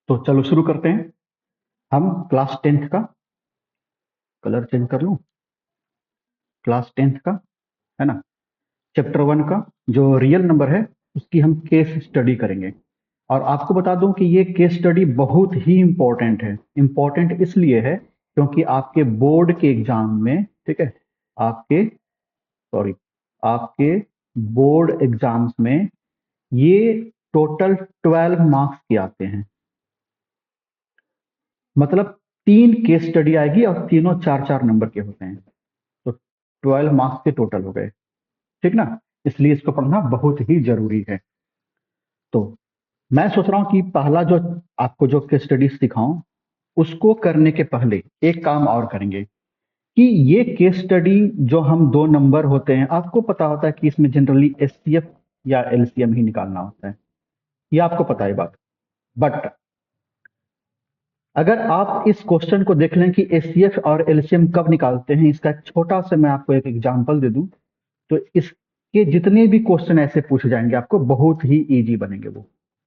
तो चलो शुरू करते हैं। हम क्लास 10th का, कलर चेंज कर लूं, क्लास 10th का, है ना, चैप्टर 1 का जो रियल नंबर है उसकी हम केस स्टडी करेंगे। और आपको बता दूं कि ये केस स्टडी बहुत ही इंपॉर्टेंट है। इंपॉर्टेंट इसलिए है क्योंकि आपके बोर्ड के एग्जाम में, ठीक है, आपके सॉरी आपके बोर्ड एग्जाम्स में ये टोटल 12 मार्क्स के आते हैं। मतलब 3 केस स्टडी आएगी और तीनों 4-4 नंबर के होते हैं। तो 12 मार्क्स के टोटल हो गए, ठीक ना। इसलिए इसको पढ़ना बहुत ही जरूरी है। तो मैं सोच रहा हूं कि पहला जो आपको जो केस स्टडी सिखाऊं उसको करने के पहले एक काम और करेंगे कि ये केस स्टडी जो हम 2 नंबर होते हैं, आपको पता होता है कि इसमें जनरली एचसीएफ या एलसीएम ही निकालना होता है, ये आपको पता है बात। बट अगर आप इस क्वेश्चन को देख लें कि एचसीएफ और एलसीएम कब निकालते हैं, इसका एक छोटा सा मैं आपको एक एग्जांपल दे दूं, तो इसके जितने भी क्वेश्चन ऐसे पूछे जाएंगे आपको बहुत ही इजी बनेंगे वो,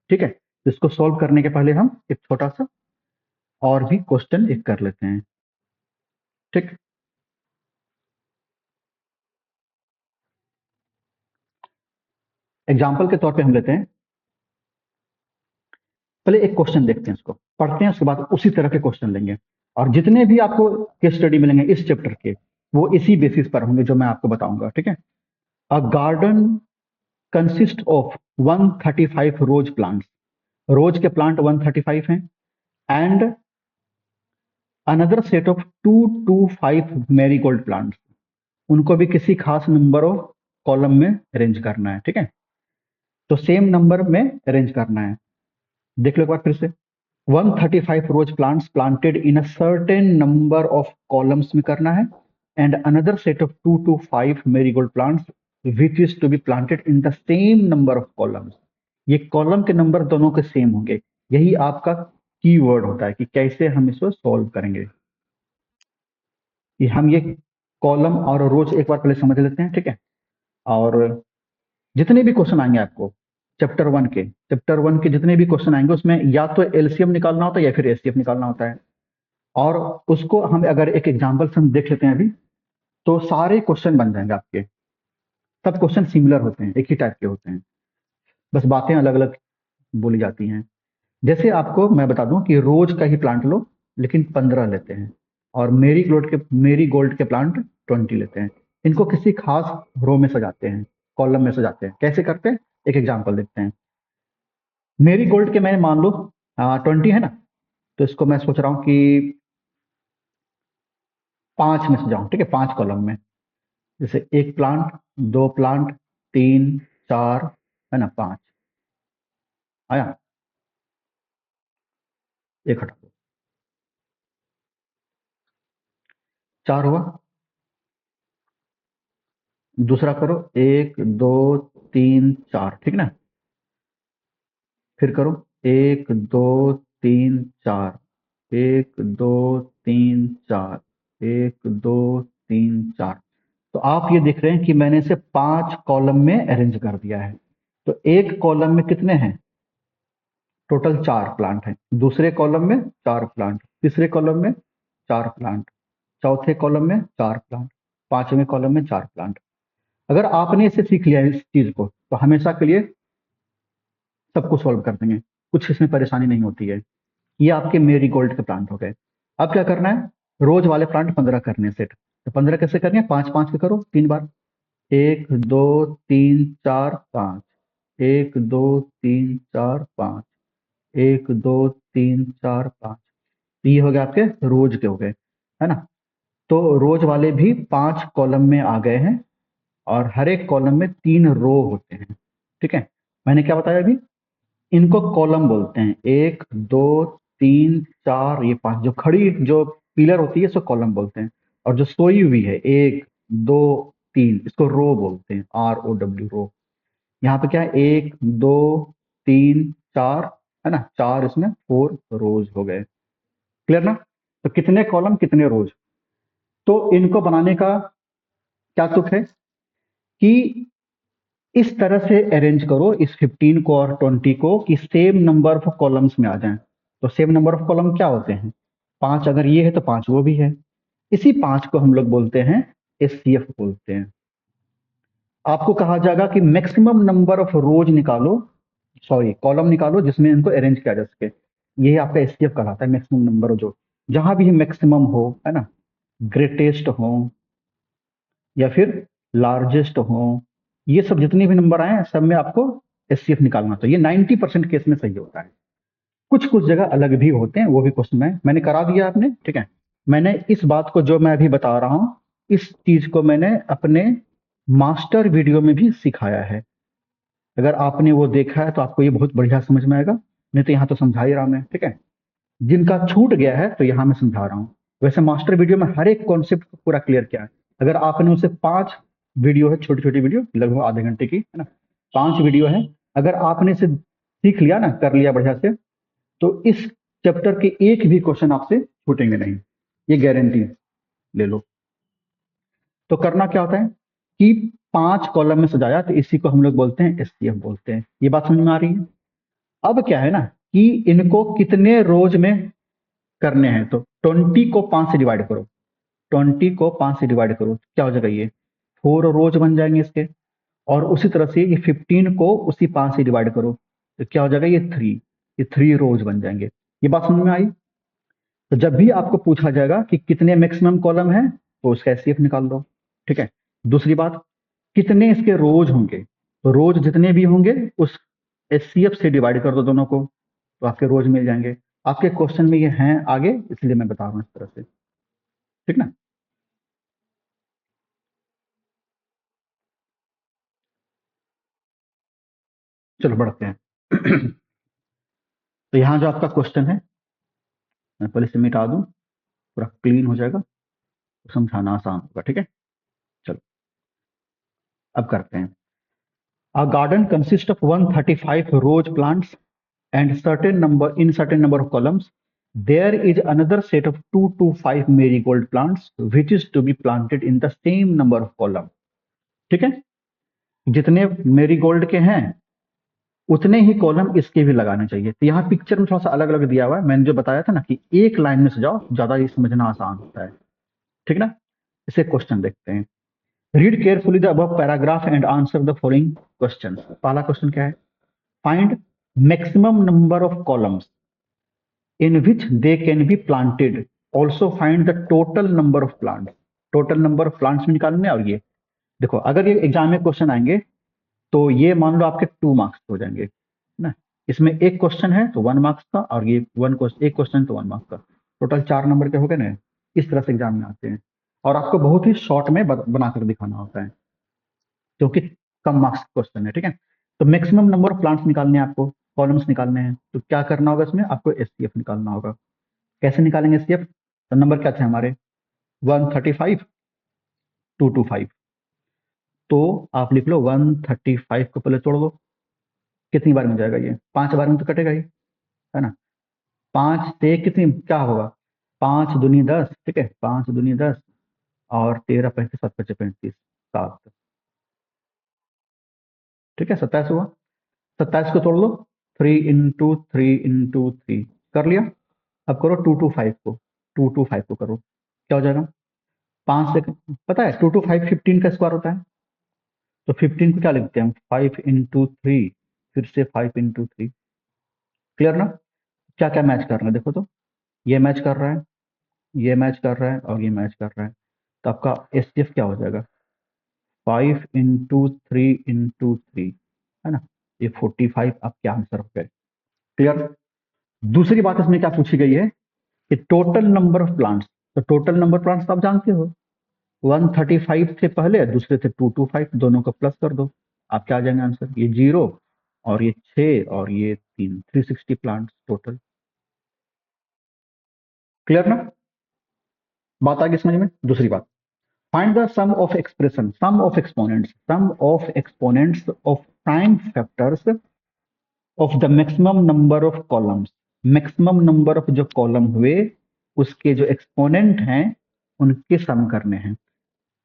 ठीक है। इसको सॉल्व करने के पहले हम एक छोटा सा और भी क्वेश्चन एक कर लेते हैं, ठीक। एग्जाम्पल के तौर पे हम लेते हैं, पहले एक क्वेश्चन देखते हैं, इसको पढ़ते हैं, उसके बाद उसी तरह के क्वेश्चन लेंगे। और जितने भी आपको केस स्टडी मिलेंगे इस चैप्टर के, वो इसी बेसिस पर होंगे जो मैं आपको बताऊंगा, ठीक है। A garden consist of 135 rose plants, rose के प्लांट 135 हैं, and another set of 225 marigold plants, उनको भी किसी खास नंबर ऑफ कॉलम में अरेंज करना है, ठीक है। तो सेम नंबर में अरेंज करना है। देख लो एक बार फिर से, 135 rose plants planted in a certain number of columns में करना है, and another set of 2 to 5 marigold plants which is to be planted in the same number of columns. ये कॉलम के नंबर दोनों के सेम होंगे। यही आपका की वर्ड होता है कि कैसे हम इसको सॉल्व करेंगे। कि हम ये कॉलम और रोज एक बार पहले समझ लेते हैं, ठीक है। और जितने भी क्वेश्चन आएंगे आपको चैप्टर 1 के जितने भी क्वेश्चन आएंगे उसमें या तो एलसीएम निकालना होता है या फिर एचसीएफ निकालना होता है। और उसको हम अगर एक एग्जांपल से हम देख लेते हैं अभी, तो सारे क्वेश्चन बन जाएंगे आपके। सब क्वेश्चन सिमिलर होते हैं, एक ही टाइप के होते हैं, बस बातें अलग अलग बोली जाती हैं। जैसे आपको मैं बता दूं कि रोज का ही प्लांट लो लेकिन 15 लेते हैं, और मेरी गोल्ड के प्लांट 20 लेते हैं। इनको किसी खास रो में सजाते हैं, कॉलम में सजाते हैं। कैसे करते हैं, एक एग्जांपल देखते हैं। मेरी गोल्ड के मैं मान लो 20 है ना, तो इसको मैं सोच रहा हूँ कि 5 में सजाऊं, ठीक है, 5 कॉलम में। जैसे एक प्लांट, 2 प्लांट, 3, 4, है ना, 5 आया। एक हटा दो, 4 हुआ। दूसरा करो, 1, 2, 3, 4, ठीक ना। फिर करो, 1, 2, 3, 4, 1, 2, 3, 4, 1, 2, 3, 4। तो आप ये देख रहे हैं कि मैंने इसे 5 कॉलम में अरेंज कर दिया है। तो एक कॉलम में कितने हैं, टोटल 4 प्लांट हैं। दूसरे कॉलम में 4 प्लांट, तीसरे कॉलम में 4 प्लांट, चौथे कॉलम में 4 प्लांट, 5वें कॉलम में 4 प्लांट। अगर आपने इसे सीख लिया है इस चीज को, तो हमेशा के लिए सबको सॉल्व कर देंगे, कुछ इसमें परेशानी नहीं होती है। ये आपके मेरी गोल्ड के प्लांट हो गए। अब क्या करना है, रोज वाले प्लांट 15 करने सेट। तो 15 कैसे करने हैं, 5 5 के करो 3 बार। 1, 2, 3, 4, 5, 1, 2, 3, 4, 5, 1, 2, 3, 4, 5। तो ये हो गया आपके रोज के हो गए, है ना। तो रोज वाले भी 5 कॉलम में आ गए हैं, और हर एक कॉलम में 3 रो होते हैं, ठीक है। मैंने क्या बताया अभी, इनको कॉलम बोलते हैं। 1, 2, 3, 4, ये 5 जो खड़ी जो पिलर होती है इसको कॉलम बोलते हैं। और जो सोई हुई है 1, 2, 3, इसको रो बोलते हैं, ROW, रो। यहाँ पे क्या है, 1, 2, 3, 4, है ना, 4, इसमें 4 रोज हो गए। क्लियर ना। तो कितने कॉलम कितने रोज। तो इनको बनाने का क्या तुक है कि इस तरह से अरेंज करो इस 15 को और 20 को कि सेम नंबर ऑफ कॉलम्स में आ जाएं। तो सेम नंबर ऑफ कॉलम क्या होते हैं? 5 अगर ये है तो 5 वो भी है। इसी 5 को हम लोग बोलते हैं एचसीएफ बोलते हैं। आपको कहा जाएगा कि मैक्सिमम नंबर ऑफ रोज निकालो, सॉरी कॉलम निकालो जिसमें इनको अरेंज किया जा सके। यही आपका एचसीएफ कहलाता है, मैक्सिमम नंबर जो जहां भी मैक्सिमम हो, है ना, ग्रेटेस्ट हो या फिर लार्जेस्ट हो, ये सब जितने भी नंबर आए हैं सब में आपको एचसीएफ निकालना चाहिए। 90% केस में सही होता है। कुछ कुछ जगह अलग भी होते हैं, वो भी क्वेश्चन मैंने करा दिया आपने, ठीक है। मैंने इस बात को जो मैं अभी बता रहा हूं, इस चीज को मैंने अपने मास्टर वीडियो में भी सिखाया है। अगर आपने वो देखा है तो आपको ये बहुत बढ़िया समझ में आएगा, नहीं तो यहाँ तो समझा ही रहा मैं, ठीक है। जिनका छूट गया है तो यहाँ मैं समझा रहा हूँ। वैसे मास्टर वीडियो में हर एक कॉन्सेप्ट को पूरा क्लियर किया है। अगर आपने उसे 5 वीडियो है, छोटी छोटी वीडियो लगभग आधे घंटे की, है ना, 5 वीडियो है, अगर आपने इसे सीख लिया ना, कर लिया बढ़िया से, तो इस चैप्टर के एक भी क्वेश्चन आपसे छूटेंगे नहीं, ये गारंटी ले लो। तो करना क्या होता है कि 5 कॉलम में सजाया, तो इसी को हम लोग बोलते हैं एचसीएफ बोलते हैं। ये बात समझ में आ रही है? अब क्या है ना कि इनको कितने रोज में करने हैं, तो 20 को 5 से डिवाइड करो, 20 को 5 से डिवाइड करो, क्या हो जाएगा, ये 4 रोज बन जाएंगे इसके। और उसी तरह से ये 15 को उसी 5 से डिवाइड करो, तो क्या हो जाएगा, ये 3 रोज बन जाएंगे। ये बात समझ में आई? तो जब भी आपको पूछा जाएगा कि कितने मैक्सिमम कॉलम है, तो उसका एचसीएफ निकाल दो, ठीक है। दूसरी बात, कितने इसके रोज होंगे, तो रोज जितने भी होंगे उस एचसीएफ से डिवाइड कर दो दोनों को, तो आपके रोज मिल जाएंगे। आपके क्वेश्चन में ये हैं आगे, इसलिए मैं बता रहा हूँ इस तरह से, ठीक ना। चलो बढ़ते हैं। तो यहाँ जो आपका क्वेश्चन है, मैं पहले से मिटा दूं, पूरा क्लीन हो जाएगा, तो समझाना आसान होगा, ठीक है। चलो अब करते हैं। A garden consists of 135 rose plants and certain number of columns. There is another set of 2 to 5 marigold plants which is to be planted in the same number of columns. ठीक है, जितने मेरीगोल्ड के हैं उतने ही column इसके भी लगाने चाहिए। तो यहाँ पिक्चर में थोड़ा सा अलग अलग दिया हुआ है, मैंने जो बताया था ना कि एक लाइन में सजाओ, ज्यादा ये समझना आसान होता है, ठीक ना। इसे क्वेश्चन देखते हैं। Read carefully the above paragraph and answer the following question. पहला क्वेश्चन क्या है? Find maximum number of columns in which they can be planted. Also find the total number of plants. Total number of plants में निकालने। और ये देखो, अगर ये एग्जाम में क्वेश्चन आएंगे तो ये मान लो आपके 2 मार्क्स हो जाएंगे ना। इसमें एक क्वेश्चन है तो 1 मार्क्स का, और ये एक क्वेश्चन तो 1 मार्क्स का, टोटल 4 नंबर के हो गए ना। इस तरह से एग्जाम में आते हैं, और आपको बहुत ही शॉर्ट में बनाकर दिखाना होता है, क्योंकि कम मार्क्स क्वेश्चन है, ठीक है। तो मैक्सिमम नंबर ऑफ प्लांट्स निकालने हैं आपको, कॉलम्स निकालने हैं, तो क्या करना होगा इसमें, आपको एचसीएफ निकालना होगा। कैसे निकालेंगे एचसीएफ? तो नंबर क्या थे हमारे, 135, 225। तो आप लिख लो 135 को पहले तोड़ दो, कितनी बार में जाएगा, ये 5 बार में तो कटेगा ही, है ना। 5 से कितनी क्या होगा, 5 दूनी 10, ठीक है, 5 दूनी 10, और 13 पैंतीस 7 पचे 35, 7, ठीक है, 27 हुआ। 27 को तोड़ लो, 3 इंटू 3 कर लिया। अब करो 225 को, 225 को करो, क्या हो जाएगा, 5 से, पता है 2 टू 5 15 का स्क्वायर होता है। तो 15 को क्या लिखते हैं हम, 5 इंटू 3, फिर से 5 इंटू 3। क्लियर ना? क्या क्या मैच कर रहा है देखो तो, ये मैच कर रहा है, ये मैच कर रहा है, और ये मैच कर रहा है। तो आपका एचसीएफ क्या हो जाएगा, 5 इंटू 3 इंटू 3, है ना। ये 45 आपके आंसर हो गए। क्लियर? दूसरी बात इसमें क्या पूछी गई है कि टोटल नंबर ऑफ प्लांट्स। तो टोटल नंबर प्लांट्स तो आप जानते हो, 135 थे पहले, दूसरे थे 225, दोनों को प्लस कर दो, आप क्या आ जाएंगे आंसर, ये 0 और ये 6 और ये 3, 360 प्लांट्स टोटल। क्लियर ना? बात आ गई समझ में? दूसरी बात, find the sum of expression, sum of exponents of prime factors of the maximum number of columns. Maximum number of जो कॉलम हुए उसके जो एक्सपोनेंट हैं उनके सम करने हैं।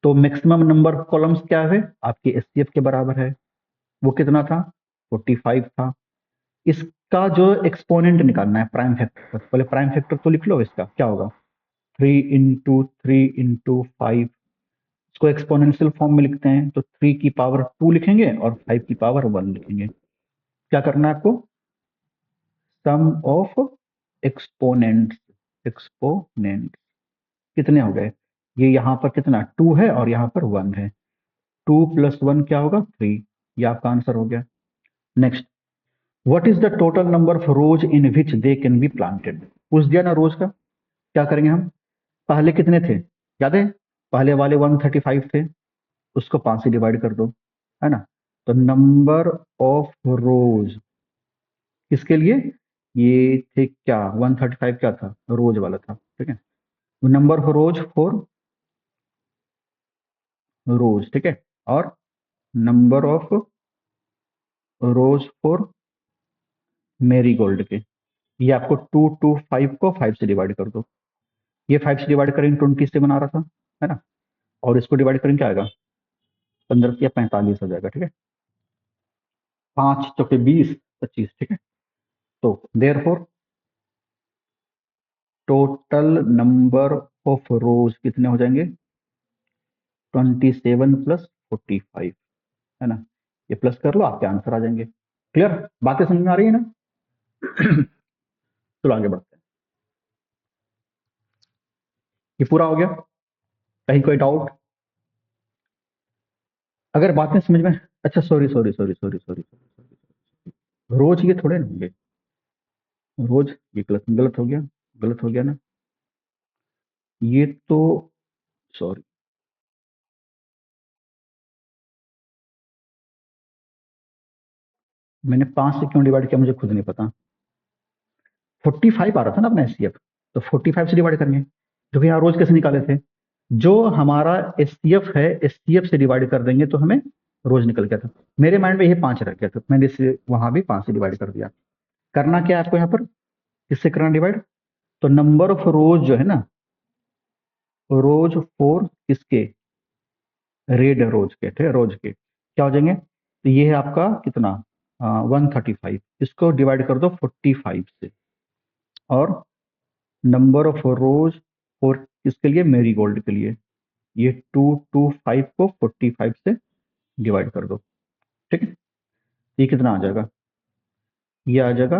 तो मैक्सिमम नंबर ऑफ कॉलम्स क्या है, आपके एचसीएफ के बराबर है। वो कितना था, 45 था। इस का जो एक्सपोनेंट निकालना है प्राइम फैक्टर, पहले प्राइम फैक्टर तो लिख लो, इसका क्या होगा 3 × 3 × 5, इसको एक्सपोनेंशियल फॉर्म में लिखते हैं तो 3 की पावर 2 लिखेंगे और 5 की पावर 1 लिखेंगे। क्या करना है आपको, सम ऑफ एक्सपोनेंट्स, एक्सपोनेंट कितने हो गए, ये यहाँ पर कितना 2 है और यहाँ पर 1 है, 2 + 1 क्या होगा 3, ये आपका आंसर हो गया। Next, what is the total number of rose in which they can be planted, पूछ दिया ना रोज का। क्या करेंगे हम, पहले कितने थे याद है, पहले वाले 135 थे, उसको 5 से डिवाइड कर दो, है ना। तो नंबर ऑफ रोज किसके लिए, ये थे क्या 135 क्या था, रोज वाला था, ठीक है। नंबर ऑफ रोज फॉर रोज, ठीक है, और number of rose for marigold के, ये आपको 225 को 5 से डिवाइड कर दो, ये 5 से डिवाइड करेंगे 20 से बना रहा था, है ना, और इसको डिवाइड करेंगे क्या आएगा 15 या 45 हो जाएगा, ठीक है, 5 चौके 20 25, ठीक है। तो देयरफॉर टोटल नंबर ऑफ रोज कितने हो जाएंगे 27 + 45, है ना, ये प्लस कर लो आपके आंसर आ जाएंगे। क्लियर, बातें समझ में आ रही है ना। चलो आगे बढ़ते हैं, ये पूरा हो गया, कहीं कोई डाउट, अगर बातें समझ में, अच्छा sorry sorry sorry sorry sorry, rose ये थोड़े ना होंगे, रोज ये गलत गलत हो गया, गलत हो गया ना, ये तो सॉरी, मैंने 5 से क्यों डिवाइड किया मुझे खुद नहीं पता, 45 आ रहा था ना अपना एससीएफ, तो 45 से डिवाइड करेंगे, जो कि यहाँ रोज कैसे निकाले थे, जो हमारा एससीएफ है एससीएफ से डिवाइड कर देंगे तो हमें रोज निकल गया था, मेरे माइंड में ये 5 रख गया था, मैंने इसे वहां भी 5 से डिवाइड कर दिया। करना क्या है आपको यहाँ पर, किससे करना डिवाइड, तो नंबर ऑफ रोज जो है ना, रोज फोर किसके, रेड रोज के, ठीक है, रोज के क्या हो जाएंगे, तो ये है आपका कितना 135, इसको डिवाइड कर दो 45 से, और नंबर ऑफ रोज फॉर किसके लिए, मेरी गोल्ड के लिए, ये 225 को 45 से डिवाइड कर दो, ठीक है, ये कितना आ जाएगा, ये आ जाएगा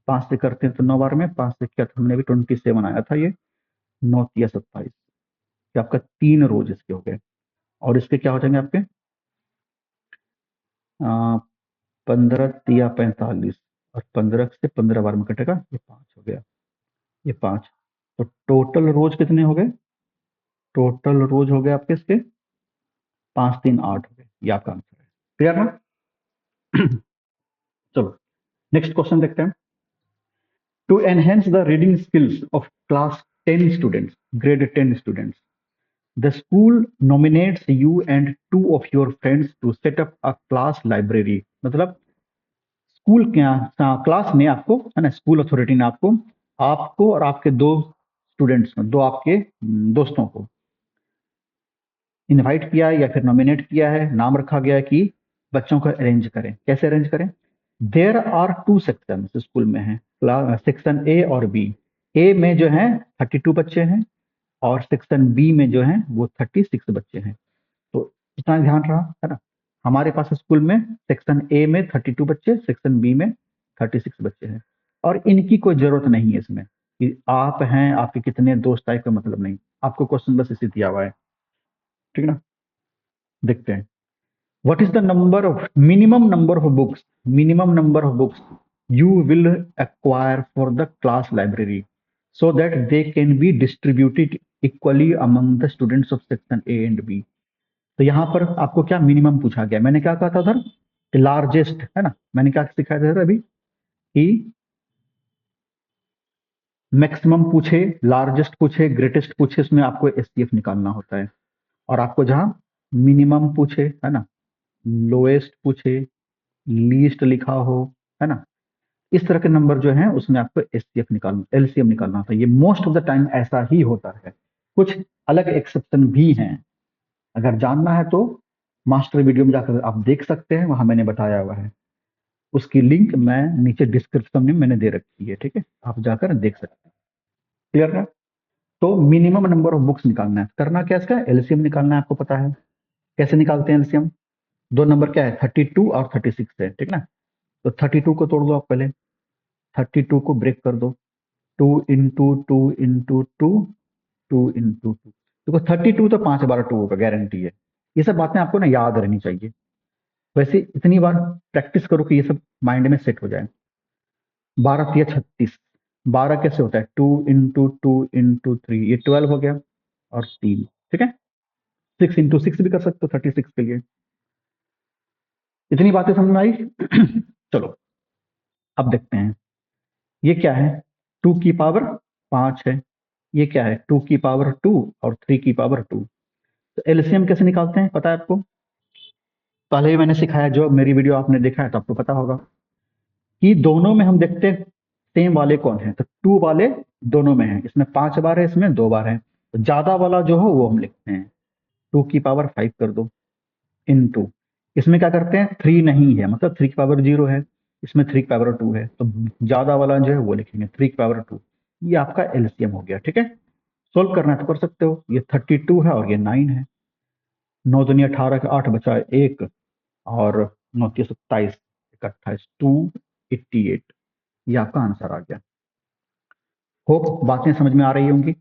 5 से करते हैं तो 9 बार में 5 से किया था हमने भी 27 आया था, ये 9 × 27, ये आपका 3 रोज इसके हो गए, और इसके क्या हो जाएंगे आपके 15 × 45, और 15 से 15 बार में कटेगा, ये 5 हो गया, ये 5, तो टोटल रोज कितने हो गए, टोटल रोज हो गए आपके इसके 5 3 8 हो गए, ये आपका आंसर है। क्लियर ना। चलो नेक्स्ट क्वेश्चन देखते हैं, to enhance the reading skills of class 10 students, grade 10 students, the school nominates you and 2 of your friends to set up a class library, मतलब स्कूल क्या क्लास ने आपको, है ना, स्कूल अथॉरिटी ने आपको, आपको और आपके 2 स्टूडेंट्स में, 2 आपके दोस्तों को इनवाइट किया है या फिर नॉमिनेट किया है, नाम रखा गया है कि बच्चों को अरेंज करें, कैसे अरेंज करें, देयर आर 2 सेक्शन स्कूल में है, सेक्शन ए और बी, ए में जो है 32 बच्चे हैं और सेक्शन बी में जो है वो 36 बच्चे हैं, तो इतना ध्यान रहा, है ना, हमारे पास स्कूल में सेक्शन ए में 32 बच्चे, सेक्शन बी में 36 बच्चे हैं, और इनकी कोई जरूरत नहीं है इसमें कि आप हैं आपके कितने दोस्त आए, का मतलब नहीं, आपको क्वेश्चन बस इसी दिया हुआ है, ठीक है ना। देखते हैं, what is the number of minimum number of books, minimum number of books you will acquire for the class library so that they can be distributed equally among the students of section A and B। तो यहाँ पर आपको क्या minimum पूछा गया, मैंने क्या कहा था उधर, लार्जेस्ट, है ना, मैंने क्या सिखाया था अभी कि मैक्सिमम पूछे, लार्जेस्ट पूछे, ग्रेटेस्ट पूछे, उसमें आपको एसटीएफ निकालना होता है, और आपको जहां मिनिमम पूछे, है ना, लोएस्ट पूछे, लीस्ट लिखा हो, है ना, इस तरह के नंबर जो है उसमें आपको एसटीएफ निकालना, एलसीएम निकालना होता है, ये मोस्ट ऑफ द टाइम ऐसा ही होता है, कुछ अलग एक्सेप्शन भी हैं, अगर जानना है तो मास्टर वीडियो में जाकर आप देख सकते हैं, वहां मैंने बताया हुआ है। उसकी लिंक मैं नीचे डिस्क्रिप्शन में मैंने दे रखी है, ठीक है, आप जाकर देख सकते हैं। क्लियर है? तो मिनिमम नंबर ऑफ बुक्स निकालना है, करना क्या इसका, एलसीएम निकालना है, आपको पता है कैसे निकालते हैं एलसीएम। दो नंबर क्या है, 32 और 36 है, ठीक ना। तो 32 को तोड़ दो आप पहले, 32 को ब्रेक कर दो, 2 इंटू 2 इंटू 2, 2 इंटू 2। देखो 32 तो 5 बार 2 होगा, गारंटी है। ये सब बातें आपको ना याद रहनी चाहिए। वैसे इतनी बार प्रैक्टिस करो कि ये सब माइंड में सेट हो जाए। 12×3 = 36। 12 कैसे होता है, 2 इंटू 2 इंटू 3, ये 12 हो गया, और 3, ठीक है। 6 इंटू 6 भी कर सकते हो 36 के लिए। इतनी बातें समझ में आई? चलो अब देखते हैं, ये क्या है, 2 की पावर 5 है, ये क्या है, 2 की पावर 2 और 3 की पावर 2। तो एलसीएम कैसे निकालते हैं पता है आपको, पहले ही मैंने सिखाया, जो मेरी वीडियो आपने देखा है तो आपको पता होगा कि दोनों में हम देखते हैं सेम वाले कौन है, तो 2 वाले दोनों में है, इसमें 5 बार है, इसमें 2 बार है, तो ज्यादा वाला जो हो वो हम लिखते हैं, 2 की पावर 5 कर दो, इनटू, इसमें क्या करते हैं, 3 नहीं है, मतलब 3 की पावर 0 है, इसमें 3 की पावर 2 है, तो ज्यादा वाला जो है वो लिखेंगे 3 की पावर 2। ये आपका एलसीएम हो गया, ठीक है। सोल्व करना है तो कर सकते हो, ये 32 है और ये 9 है, 9 दूनी 18 के 8 बचा 1, और 9×3 = 27, 1 28, 288, ये आपका आंसर आ गया। होप बातें समझ में आ रही होंगी।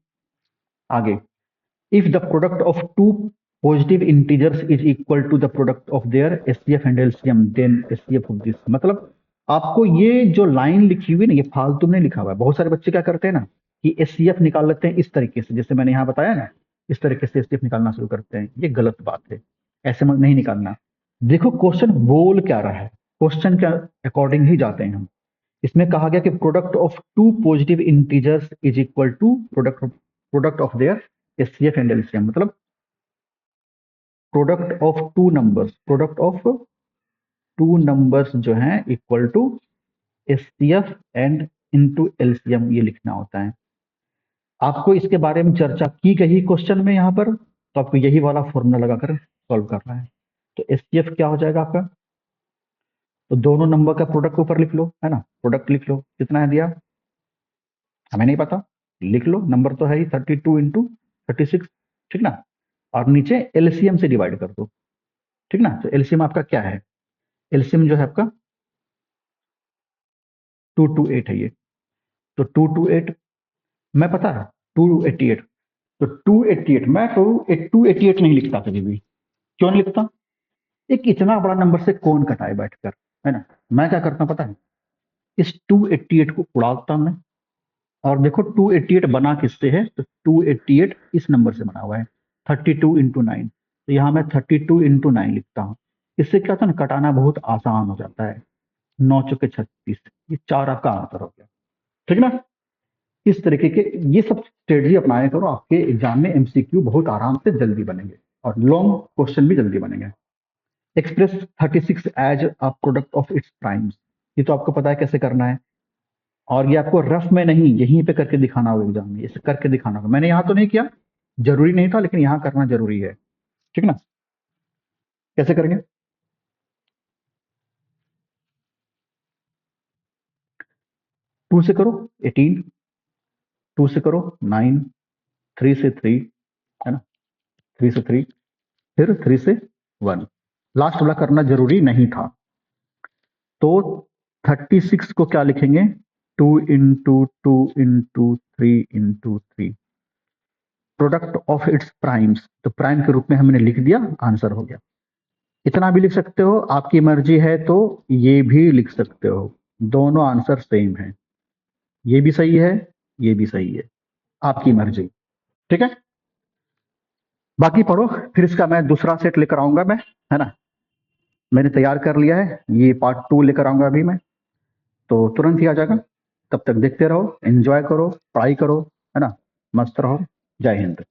आगे, if the product of two positive integers is equal to the product of their HCF and LCM, then HCF of this. मतलब आपको ये जो लाइन लिखी हुई ना, ये फालतू में नहीं लिखा हुआ है। बहुत सारे बच्चे क्या करते हैं ना कि एचसीएफ निकाल लेते हैं इस तरीके से, जैसे मैंने यहाँ बताया ना, इस तरीके से एचसीएफ निकालना शुरू करते हैं, ये गलत बात है, ऐसे में नहीं निकालना। देखो क्वेश्चन बोल क्या रहा है, क्वेश्चन के अकॉर्डिंग ही जाते हैं हम। इसमें कहा गया कि product of two positive integers is equal to product of their HCF and LCM, मतलब प्रोडक्ट ऑफ टू नंबर्स जो हैं equal to HCF and into LCM, ये लिखना होता है। आपको इसके बारे में चर्चा की गई क्वेश्चन में यहाँ पर, तो आपको यही वाला फॉर्मूला लगाकर सॉल्व करना है। तो एचसीएफ क्या हो जाएगा आपका, तो दोनों नंबर का प्रोडक्ट ऊपर लिख लो, है ना, प्रोडक्ट लिख लो, कितना है दिया हमें नहीं पता, लिख लो, नंबर तो है ही 32×36, ठीक ना, और नीचे एलसीएम से डिवाइड कर दो, ठीक ना। तो एलसीएम आपका क्या है, एलसीएम जो है आपका 228 है ये, तो 228, मैं पता है 288, तो 288, मैं 288 नहीं लिखता कभी भी, क्यों नहीं लिखता, एक इतना बड़ा नंबर से कौन कटाए बैठकर, है ना। मैं क्या करता हूं पता है, इस 288 को उड़ाता मैं, और देखो 288 बना किससे है, तो 288 इस नंबर से बना हुआ है, 32×9, तो यहाँ मैं 32×9 लिखता हूँ। इससे क्या होता है ना, कटाना बहुत आसान हो जाता है, 9×4 = 36, ये 4 आपका आंसर हो गया, ठीक ना। इस तरीके के ये सब स्ट्रेटजी अपनाया करो, आपके एग्जाम में एमसीक्यू बहुत आराम से जल्दी बनेंगे, और लॉन्ग क्वेश्चन भी जल्दी बनेंगे। Express 36 as a product of its primes, ये तो आपको पता है कैसे करना है, और ये आपको रफ में नहीं, यहीं पे करके दिखाना होगा एग्जाम में, इसे करके दिखाना होगा। मैंने यहाँ तो नहीं किया, जरूरी नहीं था, लेकिन यहाँ करना जरूरी है, ठीक ना। कैसे करेंगे, 2 से करो 18, 2 से करो 9, 3 से 3, है ना, 3 से 3, फिर 3 से 1, लास्ट वाला करना जरूरी नहीं था। तो 36 को क्या लिखेंगे, 2×2×3×3, प्रोडक्ट ऑफ इट्स प्राइम्स, तो प्राइम के रूप में हमने लिख दिया, आंसर हो गया। इतना भी लिख सकते हो, आपकी मर्जी है तो ये भी लिख सकते हो, दोनों आंसर सेम है, ये भी सही है, ये भी सही है, आपकी मर्जी, ठीक है। बाकी पढ़ो, फिर इसका मैं दूसरा सेट लेकर आऊंगा मैं, है ना, मैंने तैयार कर लिया है, ये पार्ट 2 लेकर आऊंगा अभी मैं, तो तुरंत ही आ जाएगा। तब तक देखते रहो, एंजॉय करो, पढ़ाई करो, है ना, मस्त रहो। जय हिंद।